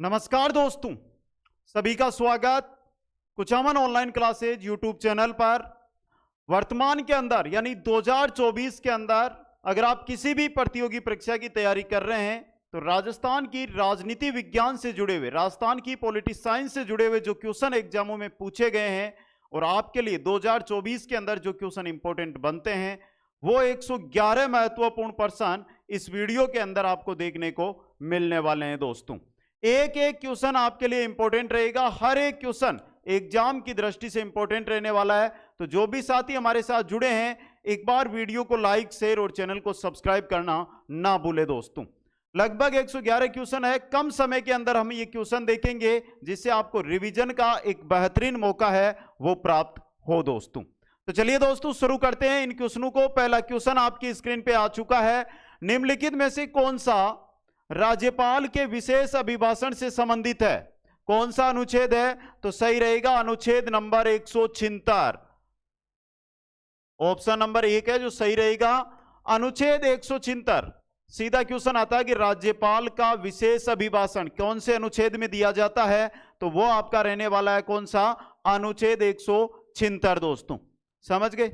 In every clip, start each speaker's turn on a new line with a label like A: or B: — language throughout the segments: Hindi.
A: नमस्कार दोस्तों, सभी का स्वागत Kuchaman online classes YouTube channel पर। वर्तमान के अंदर यानी 2024 के अंदर अगर आप किसी भी प्रतियोगी परीक्षा की तैयारी कर रहे हैं तो राजस्थान की राजनीति विज्ञान से जुड़े हुए, राजस्थान की पॉलिटिक्स साइंस से जुड़े हुए जो क्वेश्चन एग्जामों में पूछे गए हैं और आपके लिए 2024 के अंदर जो क्वेश्चन इंपॉर्टेंट बनते हैं वो 111 महत्वपूर्ण प्रश्न इस वीडियो के अंदर आपको देखने को मिलने वाले हैं। दोस्तों, एक एक क्वेश्चन आपके लिए इंपॉर्टेंट रहेगा, हर एक क्वेश्चन एग्जाम की दृष्टि से इंपॉर्टेंट रहने वाला है। तो जो भी साथी हमारे साथ जुड़े हैं, एक बार वीडियो को लाइक, शेयर और चैनल को सब्सक्राइब करना ना भूले। दोस्तों, लगभग 111 क्वेश्चन है, कम समय के अंदर हम ये क्वेश्चन देखेंगे जिससे आपको रिवीजन का एक बेहतरीन मौका है वो प्राप्त हो। दोस्तों, तो चलिए दोस्तों शुरू करते हैं इन क्वेश्चनों को। पहला क्वेश्चन आपकी स्क्रीन पे आ चुका है। निम्नलिखित में से कौन सा राज्यपाल के विशेष अभिभाषण से संबंधित है? कौन सा अनुच्छेद है? तो सही रहेगा अनुच्छेद नंबर 176। ऑप्शन नंबर 1 है जो सही रहेगा, अनुच्छेद 176। सीधा क्वेश्चन आता है कि राज्यपाल का विशेष अभिभाषण कौन से अनुच्छेद में दिया जाता है, तो वो आपका रहने वाला है कौन सा? अनुच्छेद 176। दोस्तों, समझ गए?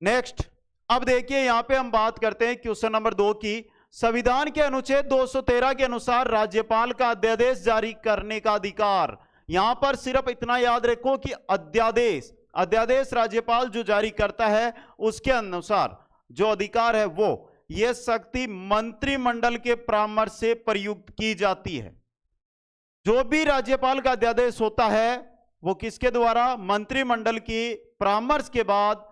A: नेक्स्ट, अब देखिए यहां पे हम बात करते हैं क्वेश्चन नंबर 2 की। संविधान के अनुच्छेद 213 के अनुसार राज्यपाल का अध्यादेश जारी करने का अधिकार। यहां पर सिर्फ इतना याद रखो कि अध्यादेश राज्यपाल जो जारी करता है उसके अनुसार जो अधिकार है वो यह शक्ति मंत्रिमंडल के परामर्श से प्रयुक्त की जाती है। जो भी राज्यपाल का अध्यादेश होता है वो किसके द्वारा? मंत्रिमंडल के परामर्श के बाद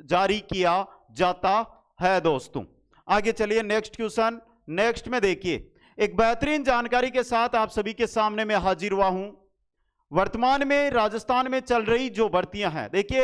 A: जारी किया जाता है। दोस्तों, आगे चलिए नेक्स्ट क्वेश्चन। नेक्स्ट में देखिए, एक बेहतरीन जानकारी के साथ आप सभी के सामने में हाजिर हुआ हूं। वर्तमान में राजस्थान में चल रही जो भर्तियां हैं, देखिए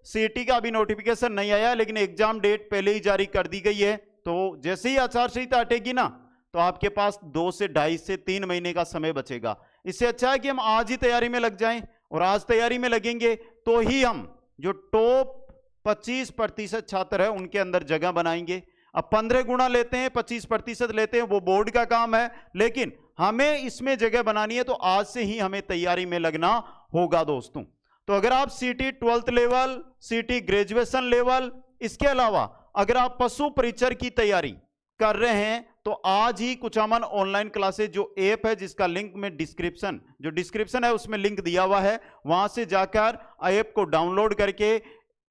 A: सीईटी का अभी नोटिफिकेशन नहीं आया लेकिन एग्जाम डेट पहले ही जारी कर दी गई है। तो जैसे ही आचार संहिता हटेगी ना तो आपके पास 2 से 2.5 से 3 महीने का समय बचेगा। इससे अच्छा है कि हम आज ही तैयारी में लग जाएं और आज तैयारी में लगेंगे तो ही हम जो टॉप 25% छात्र है उनके अंदर जगह बनाएंगे। अब 15 गुना लेते हैं, 25% लेते हैं, वो बोर्ड का काम है, लेकिन हमें इसमें जगह बनानी है तो आज से ही हमें तैयारी में लगना होगा। दोस्तों, तो अगर आप सीटी 12th लेवल, सीटी ग्रेजुएशन लेवल, इसके अलावा अगर आप पशु परिचर की तैयारी कर रहे हैं तो आज ही कुचामन ऑनलाइन क्लासेज जो ऐप है जिसका लिंक में डिस्क्रिप्शन है उसमें लिंक दिया हुआ है, वहां से जाकर ऐप को डाउनलोड करके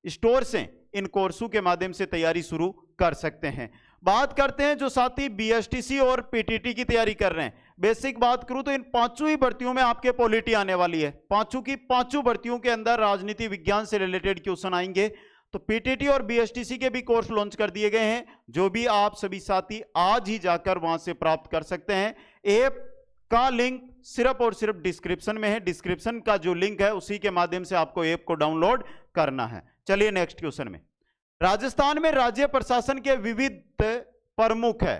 A: स्टोर से इन कोर्सों के माध्यम से तैयारी शुरू कर सकते हैं। बात करते हैं जो साथी बीएसटीसी और पीटीटी की तैयारी कर रहे हैं। बेसिक बात करूं तो इन 5 ही भर्तियों में आपके पॉलिटी आने वाली है। 5 भर्तियों के अंदर राजनीति विज्ञान से रिलेटेड क्वेश्चन आएंगे। तो पीटीटी और बीएसटीसी के भी कोर्स लॉन्च कर दिए गए हैं, जो भी आप सभी साथी आज ही जाकर वहां से प्राप्त कर सकते हैं। ऐप का लिंक सिर्फ और सिर्फ डिस्क्रिप्शन में है। डिस्क्रिप्शन का जो लिंक है उसी के माध्यम से आपको ऐप को डाउनलोड करना है। चलिए नेक्स्ट क्वेश्चन में, राजस्थान में राज्य प्रशासन के विविध प्रमुख है।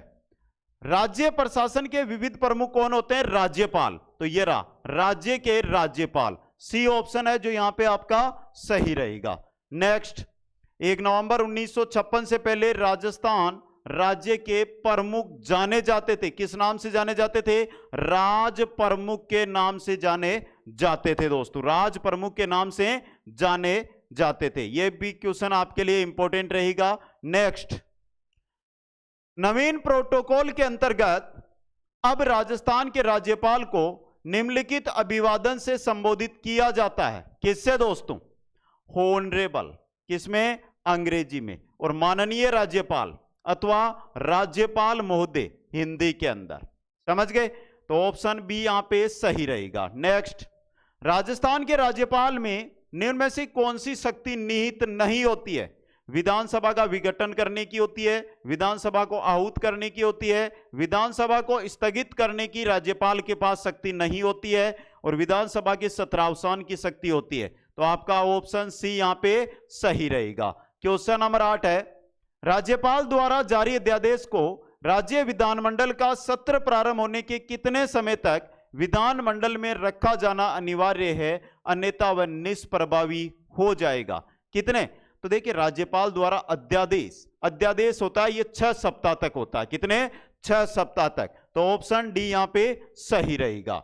A: राज्य प्रशासन के विविध प्रमुख कौन होते हैं? राज्यपाल। तो ये रहा राज्य के राज्यपाल, सी ऑप्शन है जो यहां पे आपका सही रहेगा। नेक्स्ट, 1 नवंबर 1956 से पहले राजस्थान राज्य के प्रमुख जाने जाते थे। किस नाम से जाने जाते थे? राज प्रमुख के नाम से जाने जाते थे। दोस्तों, राज प्रमुख के नाम से जाने जाते थे। यह भी क्वेश्चन आपके लिए इंपॉर्टेंट रहेगा। नेक्स्ट, नवीन प्रोटोकॉल के अंतर्गत अब राजस्थान के राज्यपाल को निम्नलिखित अभिवादन से संबोधित किया जाता है। किससे दोस्तों? होनरेबल, किसमें? अंग्रेजी में, और माननीय राज्यपाल अथवा राज्यपाल महोदय हिंदी के अंदर। समझ गए? तो ऑप्शन बी यहां पे सही रहेगा। नेक्स्ट, राजस्थान के राज्यपाल में निम्न में से कौन सी शक्ति निहित नहीं होती है? विधानसभा का विघटन करने की होती है, विधानसभा को आहूत करने की होती है, विधानसभा को स्थगित करने की राज्यपाल के पास शक्ति नहीं होती है, और विधानसभा के सत्रावसान की शक्ति होती है। तो आपका ऑप्शन सी यहां पे सही रहेगा। क्वेश्चन नंबर 8 है, राज्यपाल द्वारा जारी अध्यादेश को राज्य विधानमंडल का सत्र प्रारंभ होने के कितने समय तक विधानमंडल में रखा जाना अनिवार्य है, अन्यथा वह निष्प्रभावी हो जाएगा? कितने? तो देखिए राज्यपाल द्वारा अध्यादेश होता है, ये 6 सप्ताह तक होता है। कितने? 6 सप्ताह तक। तो ऑप्शन डी यहां पे सही रहेगा।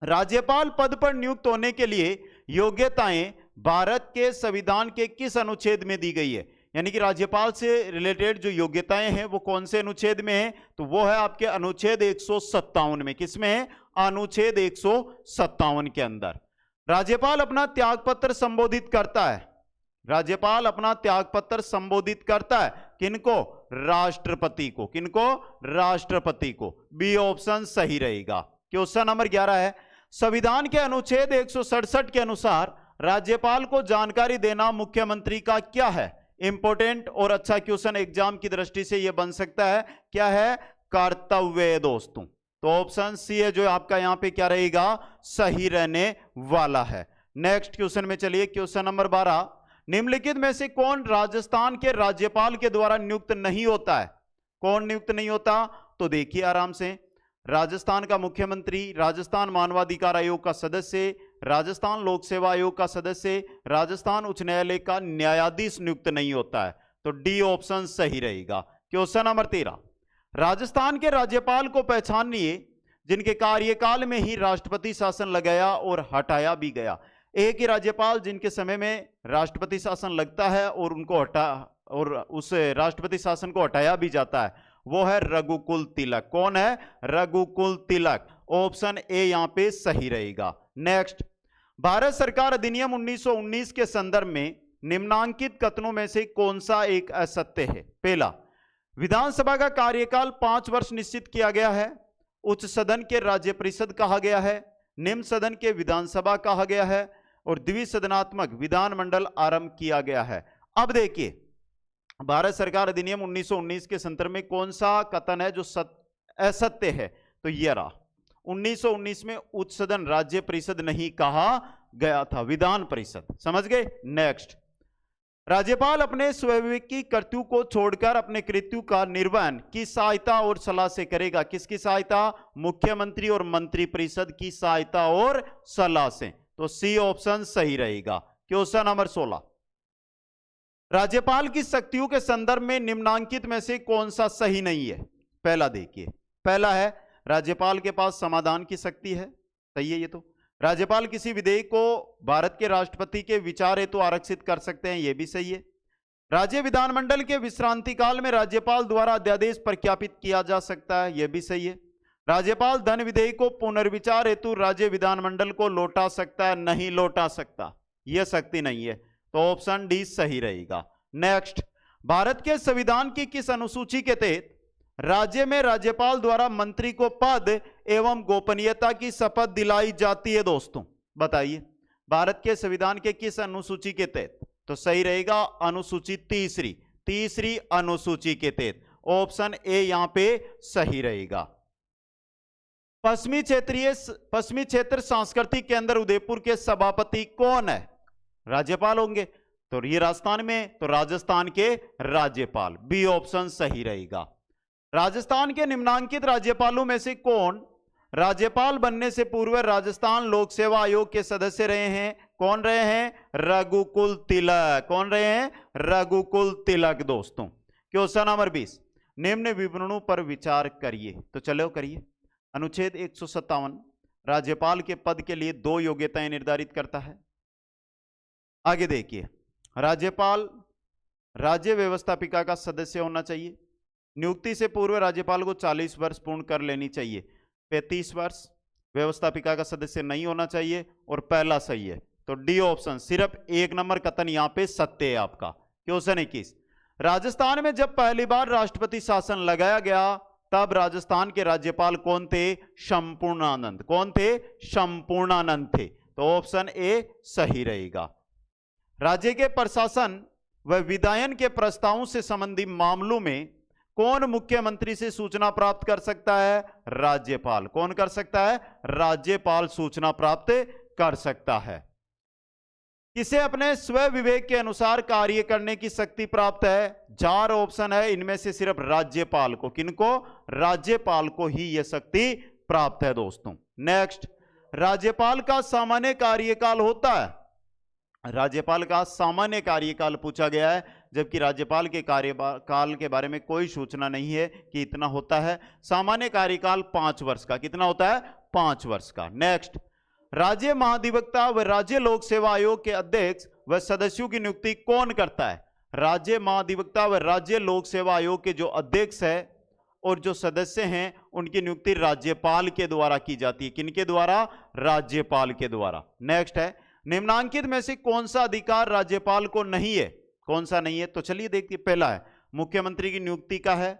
A: राज्यपाल पद पर नियुक्त होने के लिए योग्यताएं भारत के संविधान के किस अनुच्छेद में दी गई है? यानी कि राज्यपाल से रिलेटेड जो योग्यताएं हैं वो कौन से अनुच्छेद में है? तो वो है आपके अनुच्छेद 157 में। किसमें है? अनुच्छेद 157 के अंदर। राज्यपाल अपना त्यागपत्र संबोधित करता है। राज्यपाल अपना त्यागपत्र संबोधित करता है किनको? राष्ट्रपति को। किनको? राष्ट्रपति को। बी ऑप्शन सही रहेगा। क्वेश्चन नंबर 11 है, संविधान के अनुच्छेद 167 के अनुसार राज्यपाल को जानकारी देना मुख्यमंत्री का क्या है? इंपॉर्टेंट और अच्छा क्वेश्चन एग्जाम की दृष्टि से यह बन सकता है। क्या है? कर्तव्य दोस्तों। तो ऑप्शन सी है जो आपका यहां पे क्या रहेगा? सही रहने वाला है। नेक्स्ट क्वेश्चन में चलिए। क्वेश्चन नंबर 12, निम्नलिखित में से कौन राजस्थान के राज्यपाल के द्वारा नियुक्त नहीं होता है? कौन नियुक्त नहीं होता? तो देखिए आराम से, राजस्थान का मुख्यमंत्री, राजस्थान मानवाधिकार आयोग का सदस्य, राजस्थान लोक सेवा आयोग का सदस्य, राजस्थान उच्च न्यायालय का न्यायाधीश नियुक्त नहीं होता है। तो डी ऑप्शन सही रहेगा। क्वेश्चन नंबर 13, राजस्थान के राज्यपाल को पहचानिए जिनके कार्यकाल में ही राष्ट्रपति शासन लगाया और हटाया भी गया। एक ही राज्यपाल जिनके समय में राष्ट्रपति शासन लगता है और उस राष्ट्रपति शासन को हटाया भी जाता है, वो है रघुकुल तिलक। कौन है? रघुकुल तिलक। ऑप्शन ए यहां पे सही रहेगा। नेक्स्ट, भारत सरकार अधिनियम 1919 के संदर्भ में निम्नांकित कथनों में से कौन सा एक असत्य है? पहला, विधानसभा का कार्यकाल 5 वर्ष निश्चित किया गया है, उच्च सदन के राज्य परिषद कहा गया है, निम्न सदन के विधानसभा कहा गया है और द्विसदनात्मक विधानमंडल आरंभ किया गया है। अब देखिए, भारत सरकार अधिनियम 1919 के संदर्भ में कौन सा कथन है जो असत्य है? तो ये रहा, 1919 में उच्च सदन राज्य परिषद नहीं कहा गया था, विधान परिषद। समझ गए? नेक्स्ट, राज्यपाल अपने स्वविवेकी कर्तव्य को छोड़कर अपने कृत्यों का निर्वहन की सहायता और सलाह से करेगा। किसकी सहायता? मुख्यमंत्री और मंत्री परिषद की सहायता और सलाह से। तो सी ऑप्शन सही रहेगा। क्वेश्चन नंबर 16, राज्यपाल की शक्तियों के संदर्भ में निम्नांकित में से कौन सा सही नहीं है? पहला देखिए, पहला है राज्यपाल के पास समाधान की शक्ति है। सही है ये तो। राज्यपाल किसी विधेयक को भारत के राष्ट्रपति के विचार हेतु आरक्षित कर सकते हैं, यह भी सही है। राज्य विधानमंडल के विश्रांति काल में राज्यपाल द्वारा अध्यादेश प्रख्यापित किया जा सकता है, यह भी सही है। राज्यपाल धन विधेयक को पुनर्विचार हेतु राज्य विधानमंडल को लौटा सकता है, नहीं लौटा सकता, यह शक्ति नहीं है। तो ऑप्शन डी सही रहेगा। नेक्स्ट, भारत के संविधान की किस अनुसूची के तहत राज्य में राज्यपाल द्वारा मंत्री को पद एवं गोपनीयता की शपथ दिलाई जाती है? दोस्तों बताइए, भारत के संविधान के किस अनुसूची के तहत? तो सही रहेगा अनुसूची तीसरी अनुसूची के तहत। ऑप्शन ए यहां पे सही रहेगा। पश्चिमी क्षेत्र सांस्कृतिक केंद्र उदयपुर के सभापति कौन है? राज्यपाल होंगे। तो ये राजस्थान में, तो राजस्थान के राज्यपाल। बी ऑप्शन सही रहेगा। राजस्थान के निम्नांकित राज्यपालों में से कौन राज्यपाल बनने से पूर्व राजस्थान लोक सेवा आयोग के सदस्य रहे हैं? कौन रहे हैं? रघुकुल तिलक। कौन रहे हैं? रघुकुल तिलक दोस्तों। क्वेश्चन नंबर 20, निम्न विवरणों पर विचार करिए। तो चलो करिए। अनुच्छेद 157 राज्यपाल के पद के लिए 2 योग्यताएं निर्धारित करता है। आगे देखिए, राज्यपाल राज्य व्यवस्थापिका का सदस्य होना चाहिए। नियुक्ति से पूर्व राज्यपाल को 40 वर्ष पूर्ण कर लेनी चाहिए। 35 वर्ष व्यवस्थापिका का सदस्य नहीं होना चाहिए और पहला सही है। तो डी ऑप्शन, सिर्फ 1 नंबर कथन यहां पे सत्य है आपका। क्वेश्चन 21, राजस्थान में जब पहली बार राष्ट्रपति शासन लगाया गया तब राजस्थान के राज्यपाल कौन थे? संपूर्णानंद। कौन थे? संपूर्णानंद थे। तो ऑप्शन ए सही रहेगा। राज्य के प्रशासन व विधायन के प्रस्तावों से संबंधित मामलों में कौन मुख्यमंत्री से सूचना प्राप्त कर सकता है? राज्यपाल। कौन कर सकता है? राज्यपाल सूचना प्राप्त कर सकता है। किसे अपने स्व विवेक के अनुसार कार्य करने की शक्ति प्राप्त है? 4 ऑप्शन है, इनमें से सिर्फ राज्यपाल को। किनको? राज्यपाल को ही यह शक्ति प्राप्त है दोस्तों। नेक्स्ट, राज्यपाल का सामान्य कार्यकाल होता है। राज्यपाल का सामान्य कार्यकाल पूछा गया है जबकि राज्यपाल के कार्यकाल के बारे में कोई सूचना नहीं है कि इतना होता है। सामान्य कार्यकाल 5 वर्ष का, कितना होता है? 5 वर्ष का। नेक्स्ट, राज्य महाधिवक्ता व राज्य लोक सेवा आयोग के अध्यक्ष व सदस्यों की नियुक्ति कौन करता है? राज्य महाधिवक्ता व राज्य लोक सेवा आयोग के जो अध्यक्ष है और जो सदस्य हैं उनकी नियुक्ति राज्यपाल के द्वारा की जाती है। किनके द्वारा? राज्यपाल के द्वारा। नेक्स्ट है, निम्नांकित में से कौन सा अधिकार राज्यपाल को नहीं है? कौन सा नहीं है? तो चलिए देखिए, पहला है मुख्यमंत्री की नियुक्ति का है।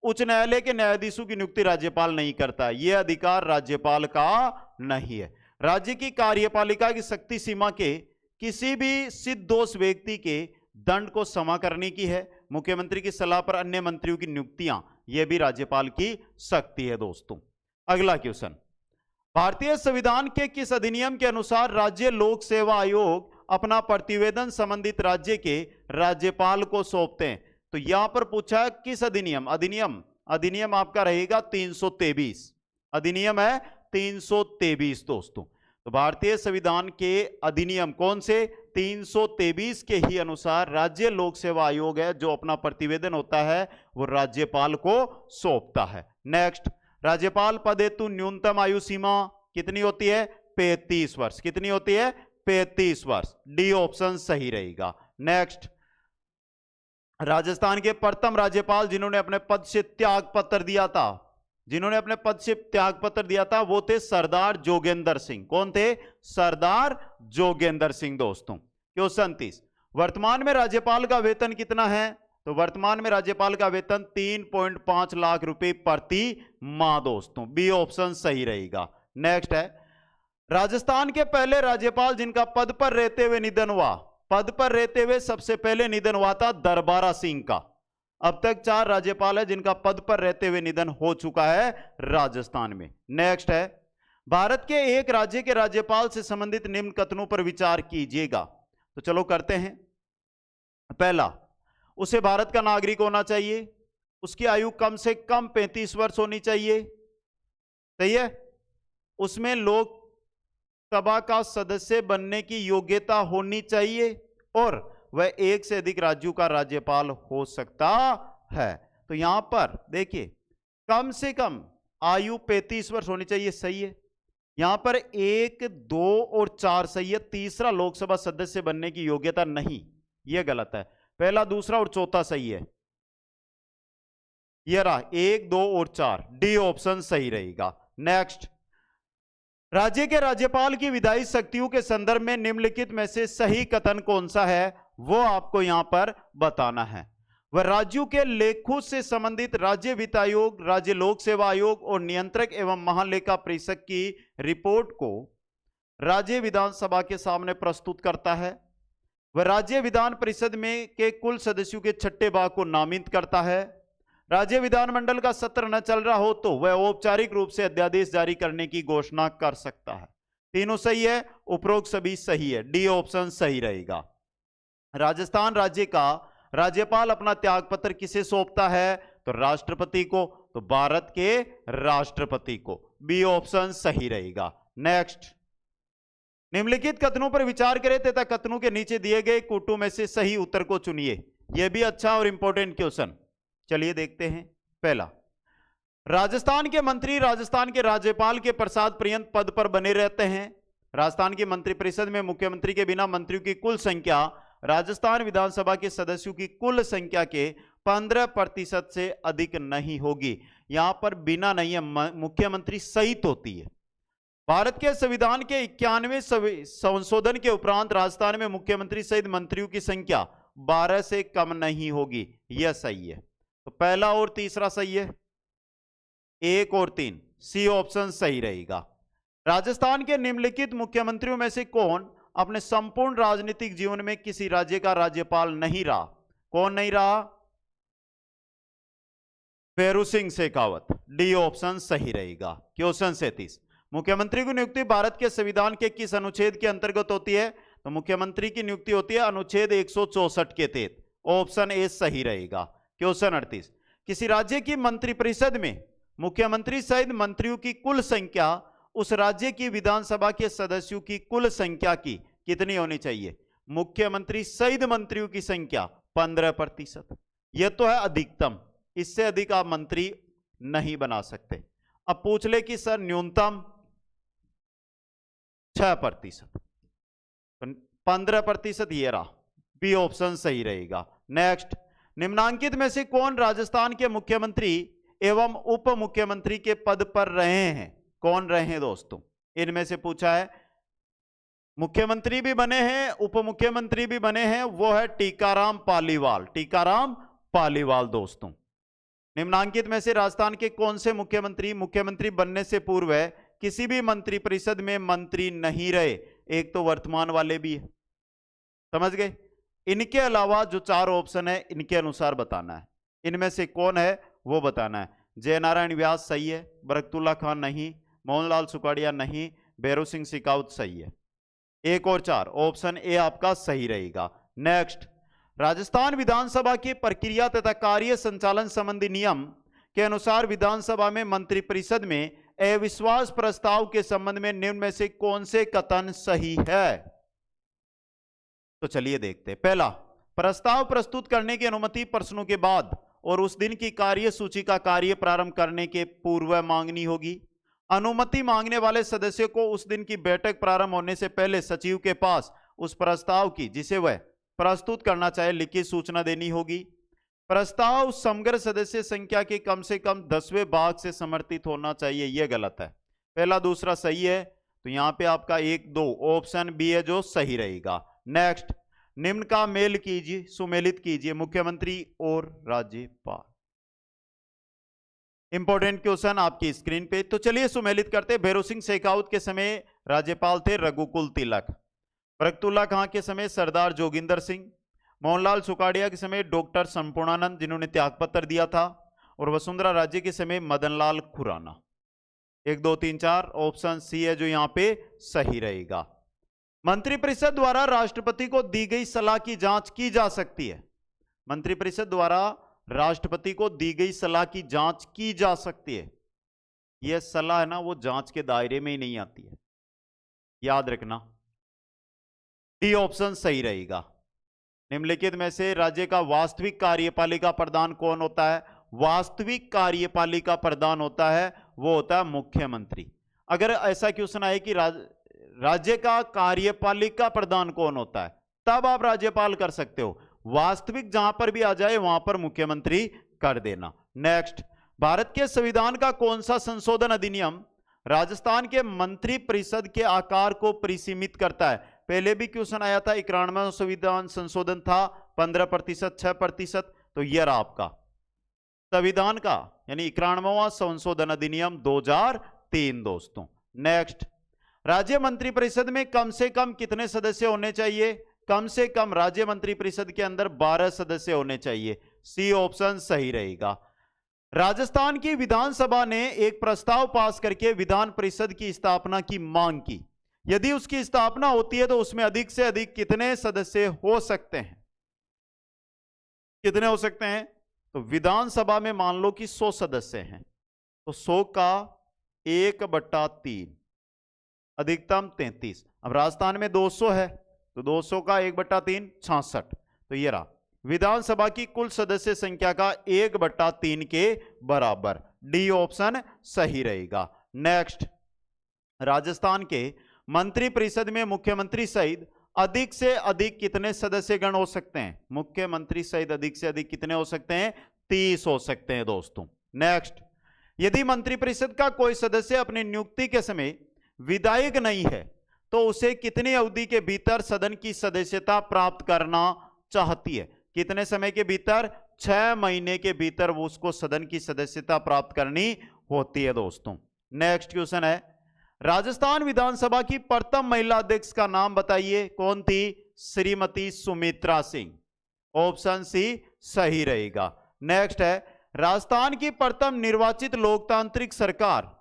A: उच्च न्यायालय के न्यायाधीशों की नियुक्ति राज्यपाल नहीं करता है, यह अधिकार राज्यपाल का नहीं है। राज्य की कार्यपालिका की शक्ति सीमा के किसी भी सिद्ध दोष व्यक्ति के दंड को क्षमा करने की है। मुख्यमंत्री की सलाह पर अन्य मंत्रियों की नियुक्तियां, यह भी राज्यपाल की शक्ति है दोस्तों। अगला क्वेश्चन, भारतीय संविधान के किस अधिनियम के अनुसार राज्य लोक सेवा आयोग अपना प्रतिवेदन संबंधित राज्य के राज्यपाल को सौंपते हैं? तो यहां पर पूछा है किस अधिनियम? अधिनियम आपका रहेगा 323। अधिनियम है 323 दोस्तों। तो भारतीय संविधान के अधिनियम कौन से? 323 के ही अनुसार राज्य लोक सेवा आयोग है जो अपना प्रतिवेदन होता है वो राज्यपाल को सौंपता है। नेक्स्ट, राज्यपाल पद हेतु न्यूनतम आयु सीमा कितनी होती है? 35 वर्ष। कितनी होती है? 35 वर्ष। डी ऑप्शन सही रहेगा। नेक्स्ट, राजस्थान के प्रथम राज्यपाल जिन्होंने अपने पद से त्याग पत्र दिया था, वो थे सरदार जोगेंद्र सिंह। कौन थे? सरदार जोगेंद्र सिंह दोस्तों। क्वेश्चन 30, वर्तमान में राज्यपाल का वेतन कितना है? तो वर्तमान में राज्यपाल का वेतन 3.5 लाख रुपए प्रति माह दोस्तों। बी ऑप्शन सही रहेगा। नेक्स्ट है, राजस्थान के पहले राज्यपाल जिनका पद पर रहते हुए निधन हुआ, सबसे पहले निधन हुआ था दरबारा सिंह का। अब तक 4 राज्यपाल है जिनका पद पर रहते हुए निधन हो चुका है राजस्थान में। नेक्स्ट है, भारत के एक राज्य के राज्यपाल से संबंधित निम्न कथनों पर विचार कीजिएगा। तो चलो करते हैं। पहला, उसे भारत का नागरिक होना चाहिए, उसकी आयु कम से कम 35 वर्ष होनी चाहिए। सही है। उसमें लोकसभा का सदस्य बनने की योग्यता होनी चाहिए और वह एक से अधिक राज्यों का राज्यपाल हो सकता है। तो यहां पर देखिए, कम से कम आयु 35 वर्ष होनी चाहिए। सही है। यहां पर 1, 2 और 4 सही है। तीसरा लोकसभा सदस्य बनने की योग्यता नहीं, यह गलत है। पहला, दूसरा और चौथा सही है। यह रहा 1, 2 और 4। डी ऑप्शन सही रहेगा। नेक्स्ट, राज्य के राज्यपाल की विधायी शक्तियों के संदर्भ में निम्नलिखित में से सही कथन कौन सा है, वो आपको यहां पर बताना है। वह राज्यों के लेखों से संबंधित राज्य वित्त आयोग, राज्य लोक सेवा आयोग और नियंत्रक एवं महालेखा परीक्षक की रिपोर्ट को राज्य विधानसभा के सामने प्रस्तुत करता है। वह राज्य विधान परिषद में के कुल सदस्यों के 6ठे भाग को नामित करता है। राज्य विधानमंडल का सत्र न चल रहा हो तो वह औपचारिक रूप से अध्यादेश जारी करने की घोषणा कर सकता है। तीनों सही है, उपरोक्त सभी सही है। डी ऑप्शन सही रहेगा। राजस्थान राज्य का राज्यपाल अपना त्यागपत्र किसे सौंपता है? तो राष्ट्रपति को। तो भारत के राष्ट्रपति को। बी ऑप्शन सही रहेगा। नेक्स्ट, निम्नलिखित कथनों पर विचार करें तथा कथनों के नीचे दिए गए कोटों में से सही उत्तर को चुनिए। यह भी अच्छा और इंपॉर्टेंट क्वेश्चन। चलिए देखते हैं। पहला, राजस्थान के मंत्री राजस्थान के राज्यपाल के प्रसाद पर्यंत पद पर बने रहते हैं। राजस्थान की मंत्रिपरिषद में मुख्यमंत्री के बिना मंत्रियों की कुल संख्या राजस्थान विधानसभा के सदस्यों की कुल संख्या के 15% से अधिक नहीं होगी। यहां पर बिना नहीं है, मुख्यमंत्री सहित होती है। भारत के संविधान के 91वें संशोधन के उपरांत राजस्थान में मुख्यमंत्री सहित मंत्रियों की संख्या 12 से कम नहीं होगी। यह सही है। तो पहला और तीसरा सही है, 1 और 3। सी ऑप्शन सही रहेगा। राजस्थान के निम्नलिखित मुख्यमंत्रियों में से कौन अपने संपूर्ण राजनीतिक जीवन में किसी राज्य का राज्यपाल नहीं रहा? कौन नहीं रहा? फेरू सिंह शेखावत। डी ऑप्शन सही रहेगा। क्वेश्चन 37, मुख्यमंत्री की नियुक्ति भारत के संविधान के किस अनुच्छेद के अंतर्गत होती है? तो मुख्यमंत्री की नियुक्ति होती है अनुच्छेद 164 के तहत। ऑप्शन ए सही रहेगा। क्वेश्चन 38, किसी राज्य की मंत्रिपरिषद में मुख्यमंत्री सहित मंत्रियों की कुल संख्या उस राज्य की विधानसभा के सदस्यों की कुल संख्या की कितनी होनी चाहिए? मुख्यमंत्री सहित मंत्रियों की संख्या 15%। यह तो है अधिकतम, इससे अधिक आप मंत्री नहीं बना सकते। अब पूछ ले कि सर न्यूनतम 6%, 15%, ये रहा बी ऑप्शन सही रहेगा। नेक्स्ट, निम्नांकित में से कौन राजस्थान के मुख्यमंत्री एवं उप मुख्यमंत्री के पद पर रहे हैं? कौन रहे हैं दोस्तों? इनमें से पूछा है, मुख्यमंत्री भी बने हैं, उप मुख्यमंत्री भी बने हैं, वो है टीकाराम पालीवाल। टीकाराम पालीवाल दोस्तों। निम्नांकित में से राजस्थान के कौन से मुख्यमंत्री बनने से पूर्व किसी भी मंत्री परिषद में मंत्री नहीं रहे? एक तो वर्तमान वाले भी है, समझ गए। इनके अलावा जो 4 ऑप्शन है इनके अनुसार बताना है, इनमें से कौन है वो बताना है। जयनारायण व्यास सही है, बरकतुल्ला खान नहीं, मोहनलाल सुखाड़िया नहीं, भैरव सिंह शेखावत सही है। 1 और 4 ऑप्शन ए आपका सही रहेगा। नेक्स्ट, राजस्थान विधानसभा की प्रक्रिया तथा कार्य संचालन संबंधी नियम के अनुसार विधानसभा में मंत्रिपरिषद में अविश्वास प्रस्ताव के संबंध में निम्न में से कौन से कथन सही है? तो चलिए देखते हैं। पहला, प्रस्ताव प्रस्तुत करने की अनुमति प्रश्नों के बाद और उस दिन की कार्यसूची का कार्य प्रारंभ करने के पूर्व मांगनी होगी। अनुमति मांगने वाले सदस्य को उस दिन की बैठक प्रारंभ होने से पहले सचिव के पास उस प्रस्ताव की, जिसे वह प्रस्तुत करना चाहे, लिखित सूचना देनी होगी। प्रस्ताव समग्र सदस्य संख्या के कम से कम 10वें भाग से समर्थित होना चाहिए। यह गलत है। पहला दूसरा सही है, तो यहां पे आपका 1 2 ऑप्शन बी है जो सही रहेगा। नेक्स्ट, निम्न का मेल कीजिए, सुमेलित कीजिए मुख्यमंत्री और राज्यपाल। इंपॉर्टेंट क्वेश्चन आपकी स्क्रीन पे। तो चलिए सुमेलित करते। भैरव सिंह शेखावत के समय राज्यपाल थे रघुकुल तिलक, बरकतुल्ला खां के समय सरदार जोगिंदर सिंह, मोहनलाल सुखाड़िया के समय डॉक्टर संपूर्णानंद जिन्होंने त्यागपत्र दिया था, और वसुंधरा राजे के समय मदनलाल खुराना। 1 2 3 4 ऑप्शन सी है जो यहां पे सही रहेगा। मंत्रिपरिषद द्वारा राष्ट्रपति को दी गई सलाह की जांच की जा सकती है। मंत्रिपरिषद द्वारा राष्ट्रपति को दी गई सलाह की जांच की जा सकती है। यह सलाह है ना, वो जांच के दायरे में ही नहीं आती है, याद रखना। डी ऑप्शन सही रहेगा। निम्नलिखित में से राज्य का वास्तविक कार्यपालिका प्रधान कौन होता है? वास्तविक कार्यपालिका प्रधान होता है, वो होता है मुख्यमंत्री। अगर ऐसा क्वेश्चन आए कि राज्य का कार्यपालिका प्रधान कौन होता है, तब आप राज्यपाल कर सकते हो। वास्तविक जहां पर भी आ जाए वहां पर मुख्यमंत्री कर देना। नेक्स्ट, भारत के संविधान का कौन सा संशोधन अधिनियम राजस्थान के मंत्री परिषद के आकार को परिसीमित करता है? पहले भी क्वेश्चन आया था, 91वां संविधान संशोधन था, 15%, 6%। तो यह रहा आपका संविधान का, यानी 91वां संशोधन अधिनियम 2003 दोस्तों। नेक्स्ट, राज्य मंत्रिपरिषद में कम से कम कितने सदस्य होने चाहिए? कम से कम राज्य मंत्रिपरिषद के अंदर 12 सदस्य होने चाहिए। सी ऑप्शन सही रहेगा। राजस्थान की विधानसभा ने एक प्रस्ताव पास करके विधान परिषद की स्थापना की मांग की। यदि उसकी स्थापना होती है तो उसमें अधिक से अधिक कितने सदस्य हो सकते हैं? कितने हो सकते हैं? तो विधानसभा में मान लो कि 100 सदस्य हैं, तो 100 का 1/3, अधिकतम 33। अब राजस्थान में 200 है, तो 200 का 1/3 66। तो ये रहा विधानसभा की कुल सदस्य संख्या का 1/3 के बराबर। डी ऑप्शन सही रहेगा। नेक्स्ट, राजस्थान के मंत्रिपरिषद में मुख्यमंत्री सहित अधिक से अधिक कितने सदस्यगण हो सकते हैं? मुख्यमंत्री सहित अधिक से अधिक कितने हो सकते हैं? 30 हो सकते हैं दोस्तों। नेक्स्ट, यदि मंत्रिपरिषद का कोई सदस्य अपनी नियुक्ति के समय विधायक नहीं है तो उसे कितनी अवधि के भीतर सदन की सदस्यता प्राप्त करना चाहती है? कितने समय के भीतर? 6 महीने के भीतर वो उसको सदन की सदस्यता प्राप्त करनी होती है दोस्तों। नेक्स्ट क्वेश्चन है, राजस्थान विधानसभा की प्रथम महिला अध्यक्ष का नाम बताइए। कौन थी? श्रीमती सुमित्रा सिंह। ऑप्शन सी सही रहेगा। नेक्स्ट है, राजस्थान की प्रथम निर्वाचित लोकतांत्रिक सरकार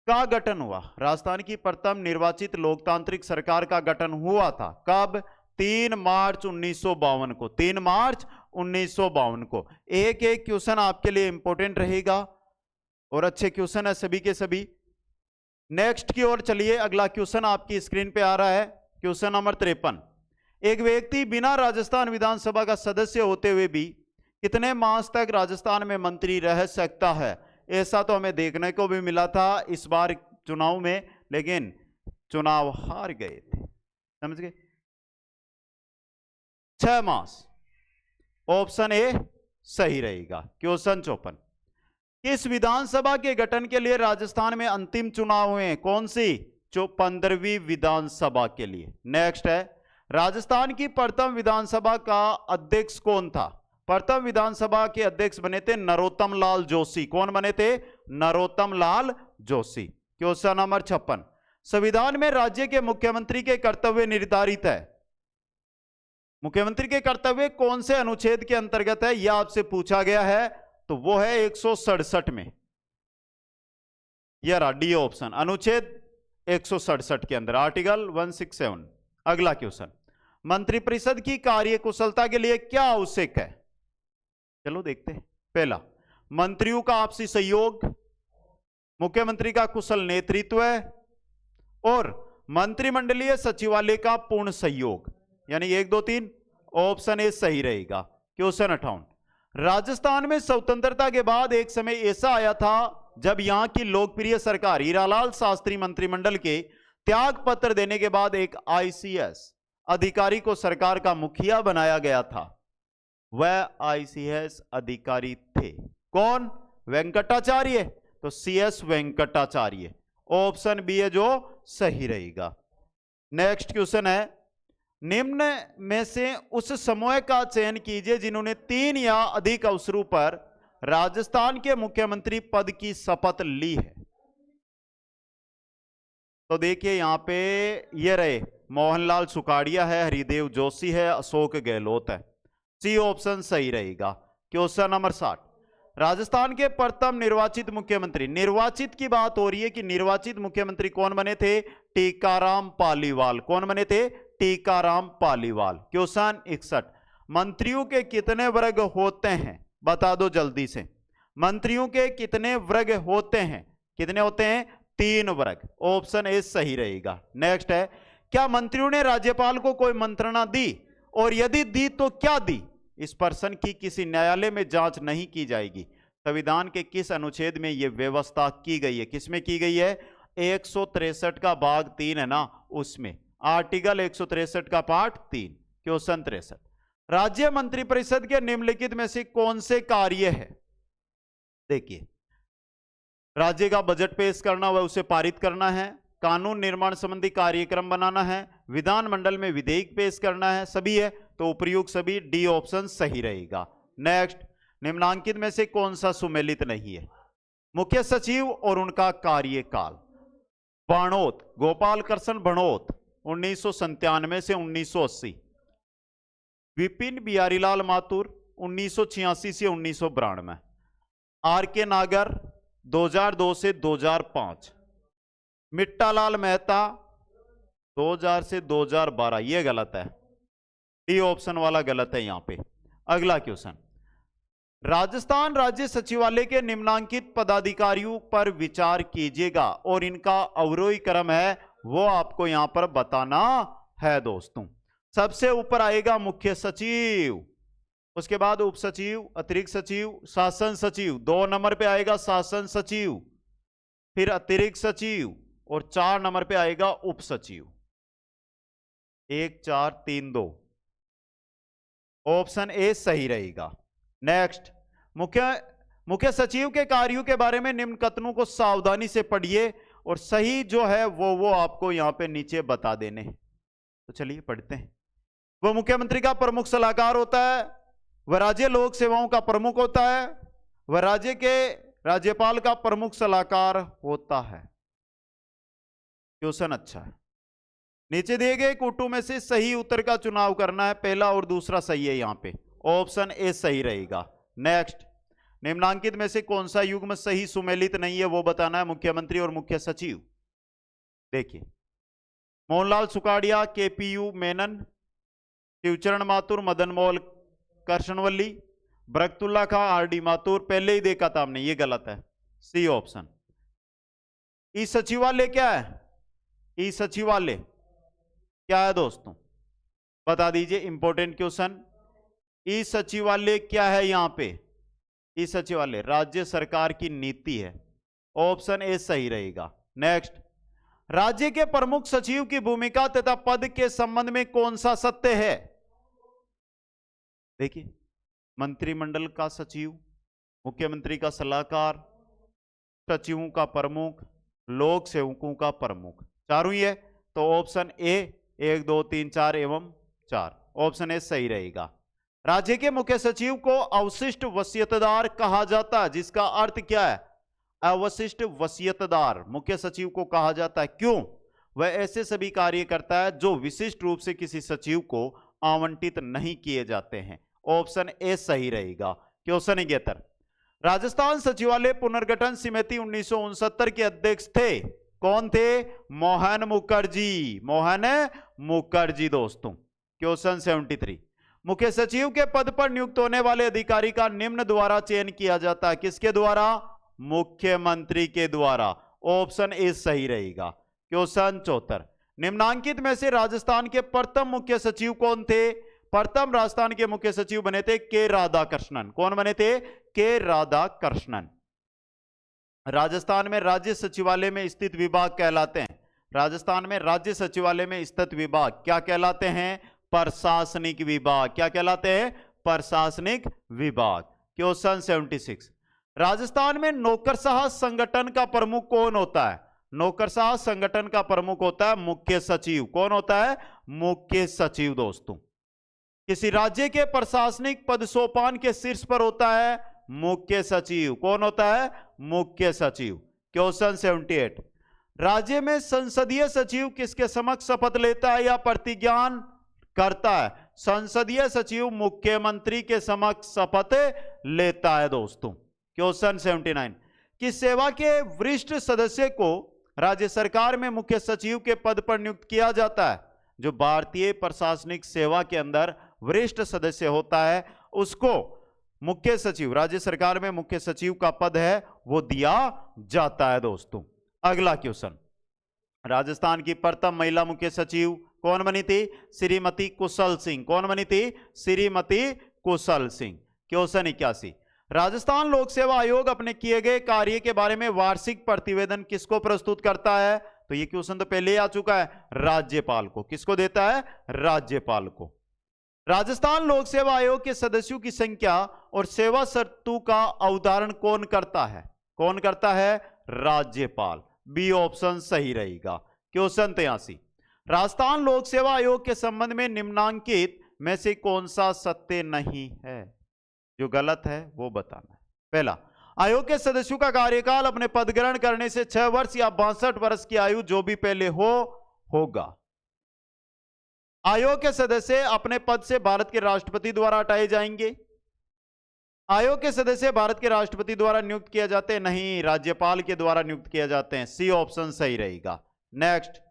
A: का गठन हुआ। राजस्थान की प्रथम निर्वाचित लोकतांत्रिक सरकार का गठन हुआ था कब? 3 मार्च 1952 को। 3 मार्च 1952 को। एक एक क्वेश्चन आपके लिए इंपॉर्टेंट रहेगा और अच्छे क्वेश्चन है सभी के सभी। नेक्स्ट की ओर चलिए, अगला क्वेश्चन आपकी स्क्रीन पे आ रहा है, क्वेश्चन नंबर 53। एक व्यक्ति बिना राजस्थान विधानसभा का सदस्य होते हुए भी कितने मास तक राजस्थान में मंत्री रह सकता है? ऐसा तो हमें देखने को भी मिला था इस बार चुनाव में, लेकिन चुनाव हार गए थे, समझ गए। 6 मास, ऑप्शन ए सही रहेगा। क्वेश्चन 54, किस विधानसभा के गठन के लिए राजस्थान में अंतिम चुनाव हुए? कौन सी? 15वीं विधानसभा के लिए। नेक्स्ट है, राजस्थान की प्रथम विधानसभा का अध्यक्ष कौन था? प्रथम विधानसभा के अध्यक्ष बने थे नरोत्तम लाल जोशी। कौन बने थे? नरोत्तम लाल जोशी। क्वेश्चन नंबर 56, संविधान में राज्य के मुख्यमंत्री के कर्तव्य निर्धारित है। मुख्यमंत्री के कर्तव्य कौन से अनुच्छेद के अंतर्गत है? यह आपसे पूछा गया है, तो वो है 167 में। यह डी ऑप्शन, अनुच्छेद 167 के अंदर, आर्टिकल 167। अगला क्वेश्चन, मंत्रिपरिषद की कार्यकुशलता के लिए क्या आवश्यक है? चलो देखते हैं। पहला, मंत्रियों का आपसी सहयोग, मुख्यमंत्री का कुशल नेतृत्व और मंत्रिमंडलीय सचिवालय का पूर्ण सहयोग, यानी 1 2 3। ऑप्शन ए सही रहेगा। क्वेश्चन 58, राजस्थान में स्वतंत्रता के बाद एक समय ऐसा आया था जब यहां की लोकप्रिय सरकार हीरालाल शास्त्री मंत्रिमंडल के त्याग पत्र देने के बाद एक आईसीएस अधिकारी को सरकार का मुखिया बनाया गया था। वह आईसीएस अधिकारी थे कौन? वेंकटाचार्य। तो सीएस वेंकटाचार्य, ऑप्शन बी है जो सही रहेगा। नेक्स्ट क्वेश्चन है, निम्न में से उस समूह का चयन कीजिए जिन्होंने 3 या अधिक अवसरों पर राजस्थान के मुख्यमंत्री पद की शपथ ली है। तो देखिए यहां पे ये रहे, मोहनलाल सुखाड़िया है, हरिदेव जोशी है, अशोक गहलोत है। सी ऑप्शन सही रहेगा। क्वेश्चन नंबर 60, राजस्थान के प्रथम निर्वाचित मुख्यमंत्री, निर्वाचित की बात हो रही है कि निर्वाचित मुख्यमंत्री कौन बने थे? टीकाराम पालीवाल। कौन बने थे? टीकाराम पालीवाल। क्वेश्चन 61, मंत्रियों के कितने वर्ग होते हैं? बता दो जल्दी से। मंत्रियों के कितने वर्ग होते हैं? कितने होते हैं? 3 वर्ग। ऑप्शन ए सही रहेगा। नेक्स्ट है, क्या मंत्रियों ने राज्यपाल को कोई मंत्रणा दी और यदि दी तो क्या दी? इस प्रश्न की किसी न्यायालय में जांच नहीं की जाएगी। संविधान के किस अनुच्छेद में यह व्यवस्था की गई है? किसमें की गई है? 163 का भाग 3 है ना, उसमें, आर्टिकल 163 का पार्ट 3। क्वेश्चन 63, राज्य मंत्रिपरिषद के निम्नलिखित में से कौन से कार्य है? देखिए, राज्य का बजट पेश करना व उसे पारित करना है, कानून निर्माण संबंधी कार्यक्रम बनाना है, विधानमंडल में विधेयक पेश करना है, सभी है, तो उपयुक्त सभी। डी ऑप्शन सही रहेगा। नेक्स्ट, निम्नांकित में से कौन सा सुमेलित नहीं है? मुख्य सचिव और उनका कार्यकाल। बाणोत, गोपाल कृष्ण बाणोत 1997 से 1980। विपिन बिहारीलाल माथुर 1986 से 1992। आर के नागर 2002 से 2005। मिट्टालाल मेहता 2000 से 2012। यह गलत है, डी ऑप्शन वाला गलत है यहां पे। अगला क्वेश्चन, राजस्थान राज्य सचिवालय के निम्नांकित पदाधिकारियों पर विचार कीजिएगा और इनका अवरोही क्रम है वो आपको यहां पर बताना है दोस्तों। सबसे ऊपर आएगा मुख्य सचिव, उसके बाद उप सचिव, अतिरिक्त सचिव, शासन सचिव। 2 नंबर पे आएगा शासन सचिव, फिर अतिरिक्त सचिव और 4 नंबर पे आएगा उप सचिव। 1 4 3 2। ऑप्शन ए सही रहेगा। नेक्स्ट, मुख्य सचिव के कार्यों के बारे में निम्न कथनों को सावधानी से पढ़िए और सही जो है वो आपको यहां पे नीचे बता देने हैं। तो चलिए पढ़ते हैं। वह मुख्यमंत्री का प्रमुख सलाहकार होता है, वह राज्य लोक सेवाओं का प्रमुख होता है, वह राज्य के राज्यपाल का प्रमुख सलाहकार होता है। क्वेश्चन अच्छा है। नीचे दिए गए कोटों में से सही उत्तर का चुनाव करना है। पहला और दूसरा सही है यहां पे, ऑप्शन ए सही रहेगा। नेक्स्ट, निम्नांकित में से कौन सा युग्म सही सुमेलित नहीं है वो बताना है, मुख्यमंत्री और मुख्य सचिव। देखिए, मोहनलाल सुखाड़िया, केपीयू मेनन, शिवचरण माथुर, मदन मोहन कृष्णवल्ली, बरकतुल्ला खां, आरडी माथुर। पहले ही देखा था हमने, ये गलत है, सी ऑप्शन। ई सचिवालय क्या है? ई सचिवालय क्या है दोस्तों? बता दीजिए, इंपॉर्टेंट क्वेश्चन। ई सचिवालय क्या है? यहां पे ई सचिवालय राज्य सरकार की नीति है। ऑप्शन ए सही रहेगा। नेक्स्ट, राज्य के प्रमुख सचिव की भूमिका तथा पद के संबंध में कौन सा सत्य है? देखिए, मंत्रिमंडल का सचिव, मुख्यमंत्री का सलाहकार, सचिवों का प्रमुख, लोक सेवकों का प्रमुख, चारों ही है। तो ऑप्शन ए 1 2 3 4 एवं 4, ऑप्शन ए सही रहेगा। राज्य के मुख्य सचिव को अवशिष्ट वसीयतदार कहा जाता है, जिसका अर्थ क्या है? अवशिष्ट वसीयतदार मुख्य सचिव को कहा जाता है। क्यों? वह ऐसे सभी कार्य करता है जो विशिष्ट रूप से किसी सचिव को आवंटित नहीं किए जाते हैं। ऑप्शन ए सही रहेगा। क्वेश्चन 71, राजस्थान सचिवालय पुनर्गठन समिति 1969 के अध्यक्ष थे। कौन थे? मोहन मुखर्जी। मोहन मुखर्जी दोस्तों। क्वेश्चन 73, मुख्य सचिव के पद पर नियुक्त होने वाले अधिकारी का निम्न द्वारा चयन किया जाता है। किसके द्वारा? मुख्यमंत्री के द्वारा। ऑप्शन ए सही रहेगा। क्वेश्चन 74, निम्नांकित में से राजस्थान के प्रथम मुख्य सचिव कौन थे? प्रथम राजस्थान के मुख्य सचिव बने थे के राधाकृष्णन। कौन बने थे? के राधाकृष्णन। राजस्थान में राज्य सचिवालय में स्थित विभाग कहलाते हैं। राजस्थान में राज्य सचिवालय में स्थित विभाग क्या कहलाते हैं? प्रशासनिक विभाग। क्या कहलाते हैं? प्रशासनिक विभाग। क्वेश्चन 76, राजस्थान में नौकरशाह संगठन का प्रमुख कौन होता है? नौकरशाह संगठन का प्रमुख होता है मुख्य सचिव। कौन होता है? मुख्य सचिव दोस्तों। किसी राज्य के प्रशासनिक पद सोपान के शीर्ष पर होता है मुख्य सचिव। कौन होता है? मुख्य सचिव। क्वेश्चन 78, राज्य में संसदीय सचिव किसके समक्ष शपथ लेता है या प्रतिज्ञान करता है? संसदीय सचिव मुख्यमंत्री के समक्ष शपथ लेता है दोस्तों। क्वेश्चन 79, किस सेवा के वरिष्ठ सदस्य को राज्य सरकार में मुख्य सचिव के पद पर नियुक्त किया जाता है? जो भारतीय प्रशासनिक सेवा के अंदर वरिष्ठ सदस्य होता है उसको मुख्य सचिव, राज्य सरकार में मुख्य सचिव का पद है वो दिया जाता है दोस्तों। अगला क्वेश्चन, राजस्थान की प्रथम महिला मुख्य सचिव कौन बनी थी? श्रीमती कुशल सिंह। कौन बनी थी? श्रीमती कुशल सिंह। क्वेश्चन 81, राजस्थान लोक सेवा आयोग अपने किए गए कार्य के बारे में वार्षिक प्रतिवेदन किसको प्रस्तुत करता है? तो ये क्वेश्चन तो पहले ही आ चुका है, राज्यपाल को। किसको देता है? राज्यपाल को। राजस्थान लोक सेवा आयोग के सदस्यों की संख्या और सेवा शर्तों का अवधारण कौन करता है? कौन करता है? राज्यपाल। बी ऑप्शन सही रहेगा। क्वेश्चन 83, राजस्थान लोक सेवा आयोग के संबंध में निम्नांकित में से कौन सा सत्य नहीं है? जो गलत है वो बताना है। पहला, आयोग के सदस्यों का कार्यकाल अपने पद ग्रहण करने से 6 वर्ष या 62 वर्ष की आयु जो भी पहले होगा। आयोग के सदस्य अपने पद से भारत के राष्ट्रपति द्वारा हटाए जाएंगे। आयोग के सदस्य भारत के राष्ट्रपति द्वारा नियुक्त किए जाते हैं? नहीं, राज्यपाल के द्वारा नियुक्त किए जाते हैं। सी ऑप्शन सही रहेगा। नेक्स्ट,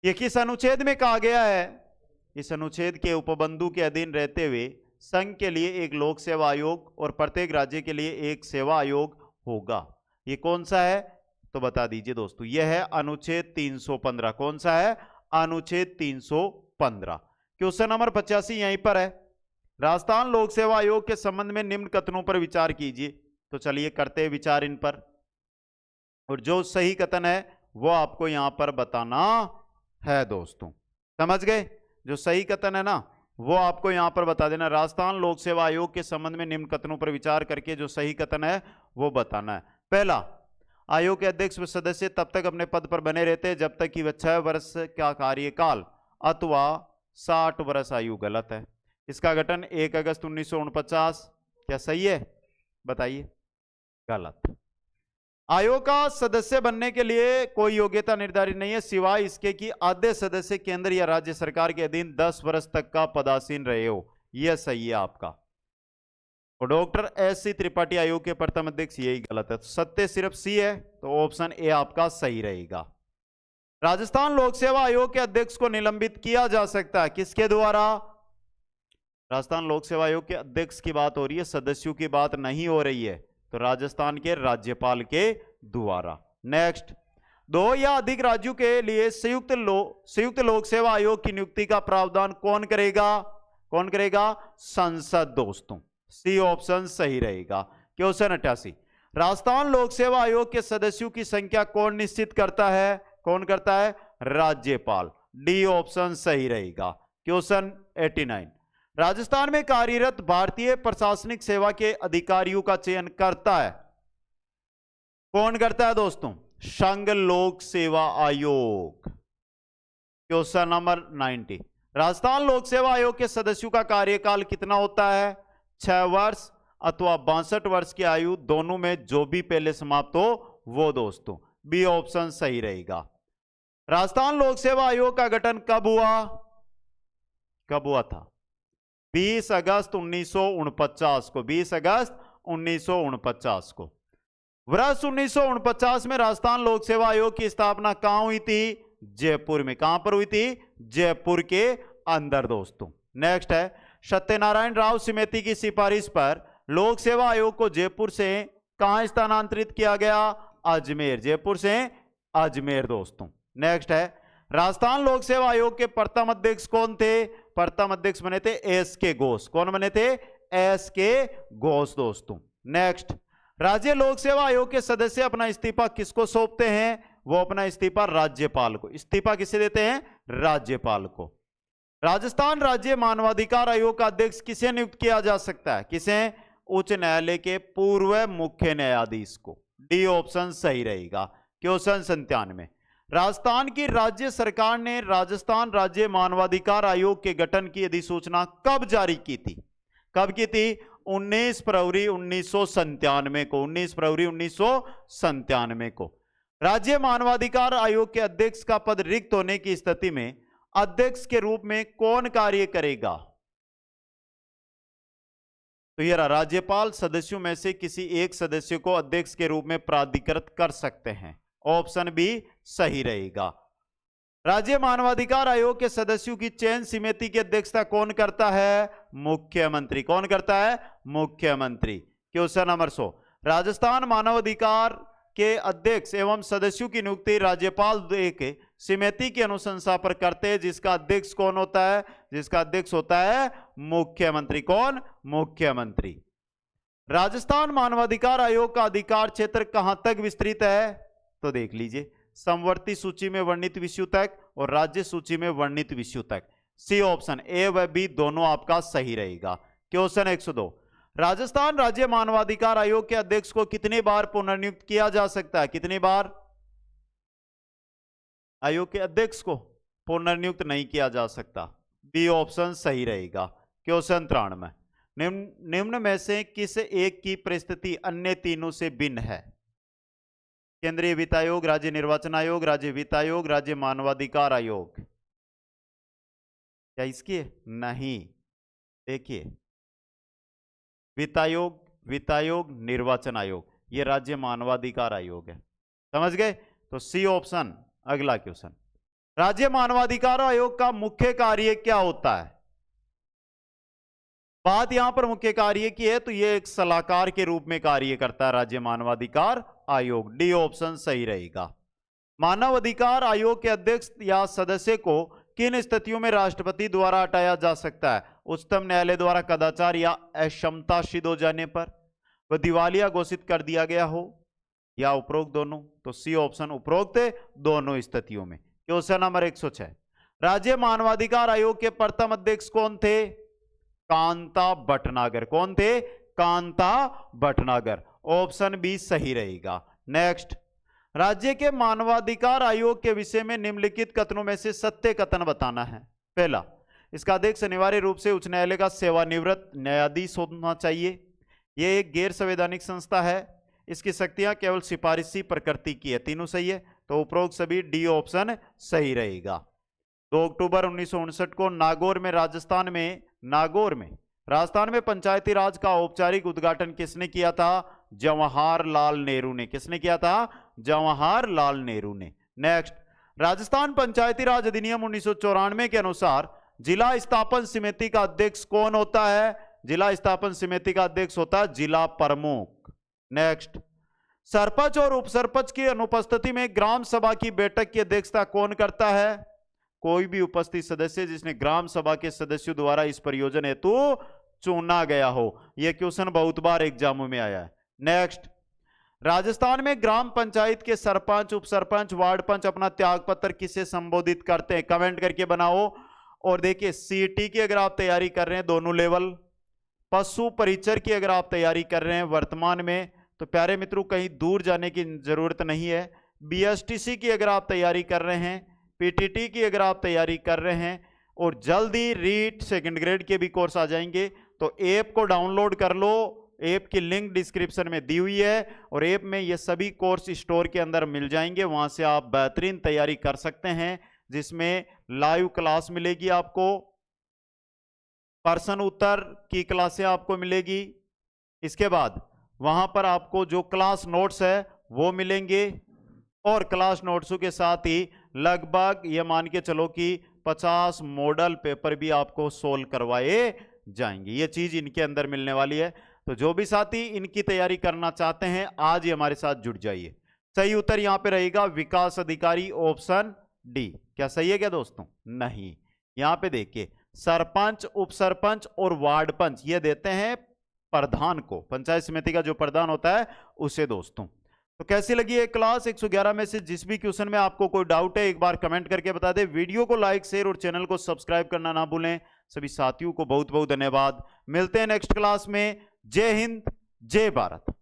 A: ये किस अनुच्छेद में कहा गया है? इस अनुच्छेद के उपबंधु के अधीन रहते हुए संघ के लिए एक लोक सेवा आयोग और प्रत्येक राज्य के लिए एक सेवा आयोग होगा। ये कौन सा है? तो बता दीजिए दोस्तों, यह है अनुच्छेद 315। कौन सा है? अनुच्छेद 315। क्वेश्चन नंबर 85 यहीं पर है। राजस्थान लोक सेवा आयोग के संबंध में निम्न कथनों पर विचार कीजिए। तो चलिए करते हैं विचार इन पर, और जो सही कथन है वो आपको यहां पर बताना है दोस्तों। समझ गए? जो सही कथन है ना वो आपको यहां पर बता देना। राजस्थान लोक सेवा आयोग के संबंध में निम्न कथनों पर विचार करके जो सही कथन है वो बताना है। पहला, आयोग के अध्यक्ष व सदस्य तब तक अपने पद पर बने रहते हैं जब तक कि वह 6 वर्ष का कार्यकाल अथवा 60 वर्ष आयु। गलत है। इसका गठन 1 अगस्त 1949। क्या सही है? बताइए। गलत। आयोग का सदस्य बनने के लिए कोई योग्यता निर्धारित नहीं है सिवाय इसके कि आधे सदस्य केंद्र या राज्य सरकार के अधीन 10 वर्ष तक का पदासीन रहे हो। यह सही है आपका। और डॉक्टर एस.सी. त्रिपाठी आयोग के प्रथम अध्यक्ष, यही गलत है। सत्य सिर्फ सी है, तो ऑप्शन ए आपका सही रहेगा। राजस्थान लोक सेवा आयोग के अध्यक्ष को निलंबित किया जा सकता है किसके द्वारा? राजस्थान लोक सेवा आयोग के अध्यक्ष की बात हो रही है, सदस्यों की बात नहीं हो रही है। तो राजस्थान के राज्यपाल के द्वारा। नेक्स्ट, दो या अधिक राज्यों के लिए संयुक्त लोक सेवा आयोग की नियुक्ति का प्रावधान कौन करेगा? कौन करेगा? संसद दोस्तों। सी ऑप्शन सही रहेगा। क्वेश्चन 88, राजस्थान लोक सेवा आयोग के सदस्यों की संख्या कौन निश्चित करता है? कौन करता है? राज्यपाल। डी ऑप्शन सही रहेगा। क्वेश्चन 89, राजस्थान में कार्यरत भारतीय प्रशासनिक सेवा के अधिकारियों का चयन करता है? कौन करता है दोस्तों? संघ लोक सेवा आयोग। क्वेश्चन नंबर 90, राजस्थान लोक सेवा आयोग के सदस्यों का कार्यकाल कितना होता है? 6 वर्ष अथवा 62 वर्ष की आयु, दोनों में जो भी पहले समाप्त हो वो दोस्तों। बी ऑप्शन सही रहेगा। राजस्थान लोक सेवा आयोग का गठन कब हुआ? कब हुआ था? 20 अगस्त 1949 को। 20 अगस्त 1949 को। वर्ष 1949 में राजस्थान लोक सेवा आयोग की स्थापना कहां हुई थी? जयपुर में। कहां पर हुई थी? जयपुर के अंदर दोस्तों। नेक्स्ट है, सत्यनारायण राव समिति की सिफारिश पर लोक सेवा आयोग को जयपुर से कहां स्थानांतरित किया गया? अजमेर। जयपुर से अजमेर दोस्तों। नेक्स्ट है, राजस्थान लोक सेवा आयोग के प्रथम अध्यक्ष कौन थे? प्रथम अध्यक्ष बने थे एस के घोष। कौन बने थे? एस के घोष दोस्तों। नेक्स्ट, राज्य लोक सेवा आयोग के सदस्य अपना इस्तीफा किसको सौंपते हैं? वो अपना इस्तीफा राज्यपाल को। इस्तीफा किसे देते हैं? राज्यपाल को। राजस्थान राज्य मानवाधिकार आयोग का अध्यक्ष किसे नियुक्त किया जा सकता है? किसे? उच्च न्यायालय के पूर्व मुख्य न्यायाधीश को। डी ऑप्शन सही रहेगा। क्वेश्चन 97, राजस्थान की राज्य सरकार ने राजस्थान राज्य मानवाधिकार आयोग के गठन की अधिसूचना कब जारी की थी? कब की थी? 19 फरवरी 1997 को। 19 फरवरी 1997 को। राज्य मानवाधिकार आयोग के अध्यक्ष का पद रिक्त होने की स्थिति में अध्यक्ष के रूप में कौन कार्य करेगा? तो यह राज्यपाल सदस्यों में से किसी एक सदस्य को अध्यक्ष के रूप में प्राधिकृत कर सकते हैं। ऑप्शन बी सही रहेगा। राज्य मानवाधिकार आयोग के सदस्यों की चयन समिति की अध्यक्षता कौन करता है? मुख्यमंत्री। कौन करता है? मुख्यमंत्री। क्वेश्चन नंबर 100, राजस्थान मानवाधिकार के अध्यक्ष एवं सदस्यों की नियुक्ति राज्यपाल एक समिति की अनुशंसा पर करते हैं, जिसका अध्यक्ष कौन होता है? जिसका अध्यक्ष होता है मुख्यमंत्री। कौन? मुख्यमंत्री। राजस्थान मानवाधिकार आयोग का अधिकार क्षेत्र कहां तक विस्तृत है? तो देख लीजिए, समवर्ती सूची में वर्णित विषयों तक और राज्य सूची में वर्णित विषयों तक। सी ऑप्शन ए व बी दोनों आपका सही रहेगा। क्वेश्चन 102, राजस्थान राज्य मानवाधिकार आयोग के अध्यक्ष को कितनी बार पुनर्नियुक्त किया जा सकता है? कितनी बार? आयोग के अध्यक्ष को पुनर्नियुक्त नहीं किया जा सकता। बी ऑप्शन सही रहेगा। क्वेश्चन 93, निम्न में से किस एक की परिस्थिति अन्य तीनों से भिन्न है? केंद्रीय वित्त आयोग, राज्य निर्वाचन आयोग, राज्य वित्त आयोग, राज्य मानवाधिकार आयोग। क्या इसकी है? नहीं। देखिए, वित्त आयोग, निर्वाचन आयोग, ये राज्य मानवाधिकार आयोग है। समझ गए? तो सी ऑप्शन। अगला क्वेश्चन, राज्य मानवाधिकार आयोग का मुख्य कार्य क्या होता है? बात यहां पर मुख्य कार्य की है, तो यह एक सलाहकार के रूप में कार्य करता है राज्य मानवाधिकार आयोग। डी ऑप्शन सही रहेगा। मानव अधिकार आयोग के अध्यक्ष या सदस्य को किन स्थितियों में राष्ट्रपति द्वारा हटाया जा सकता है? उच्चतम न्यायालय द्वारा कदाचार या अक्षमता सिद्ध हो जाने पर, वह दिवालिया घोषित कर दिया गया हो, या उपरोक्त दोनों। तो सी ऑप्शन उपरोक्त दोनों स्थितियों में। क्वेश्चन नंबर 106, राज्य मानवाधिकार आयोग के प्रथम अध्यक्ष कौन थे? कांता भटनागर। कौन थे? कांता भटनागर। ऑप्शन बी सही रहेगा। नेक्स्ट, राज्य के मानवाधिकार आयोग के विषय में निम्नलिखित कथनों में से सत्य कथन बताना है। पहला, इसका अध्यक्ष अनिवार्य रूप से उच्च न्यायालय का सेवानिवृत्त न्यायाधीश होना चाहिए। यह एक गैर संवैधानिक संस्था है। इसकी शक्तियां केवल सिफारिशी प्रकृति की है। तीनों सही है, तो उपरोक्त सभी डी ऑप्शन सही रहेगा। 2 अक्टूबर 1959 को नागौर में राजस्थान में पंचायती राज का औपचारिक उद्घाटन किसने किया था? जवाहरलाल नेहरू ने। किसने किया था? जवाहरलाल नेहरू ने। नेक्स्ट, राजस्थान पंचायती राज अधिनियम 1994 के अनुसार जिला स्थापन समिति का अध्यक्ष कौन होता है? जिला स्थापन समिति का अध्यक्ष होता है जिला प्रमुख। नेक्स्ट, सरपंच और उपसरपंच की अनुपस्थिति में ग्राम सभा की बैठक की अध्यक्षता कौन करता है? कोई भी उपस्थित सदस्य जिसने ग्राम सभा के सदस्यों द्वारा इस परियोजना हेतु चुना गया हो। यह क्वेश्चन बहुत बार एग्जामों में आया है। नेक्स्ट, राजस्थान में ग्राम पंचायत के सरपंच, उपसरपंच, वार्ड पंच अपना त्याग पत्र किसे संबोधित करते हैं? कमेंट करके बनाओ। और देखिए, सीटी की अगर आप तैयारी कर रहे हैं दोनों लेवल, पशु परिचर की अगर आप तैयारी कर रहे हैं वर्तमान में, तो प्यारे मित्रों कहीं दूर जाने की जरूरत नहीं है। बीएसटीसी की अगर आप तैयारी कर रहे हैं, पीटीटी की अगर आप तैयारी कर रहे हैं, और जल्दी रीट सेकंड ग्रेड के भी कोर्स आ जाएंगे, तो ऐप को डाउनलोड कर लो। ऐप की लिंक डिस्क्रिप्शन में दी हुई है, और ऐप में ये सभी कोर्स स्टोर के अंदर मिल जाएंगे। वहां से आप बेहतरीन तैयारी कर सकते हैं, जिसमें लाइव क्लास मिलेगी आपको, प्रश्न उत्तर की क्लासें आपको मिलेगी। इसके बाद वहां पर आपको जो क्लास नोट्स है वो मिलेंगे, और क्लास नोट्सों के साथ ही लगभग ये मान के चलो कि 50 मॉडल पेपर भी आपको सोल्व करवाए जाएंगे। ये चीज इनके अंदर मिलने वाली है। तो जो भी साथी इनकी तैयारी करना चाहते हैं, आज ही हमारे साथ जुड़ जाइए। सही उत्तर यहां पे रहेगा विकास अधिकारी, ऑप्शन डी। क्या सही है क्या दोस्तों? नहीं। यहां पे देखिए, सरपंच, उपसरपंच और वार्ड पंच ये देते हैं प्रधान को, पंचायत समिति का जो प्रधान होता है उसे। दोस्तों तो कैसी लगी ये क्लास? 111 में से जिस भी क्वेश्चन में आपको कोई डाउट है एक बार कमेंट करके बता दे। वीडियो को लाइक, शेयर और चैनल को सब्सक्राइब करना ना भूलें। सभी साथियों को बहुत बहुत धन्यवाद। मिलते हैं नेक्स्ट क्लास में। जय हिंद, जय भारत।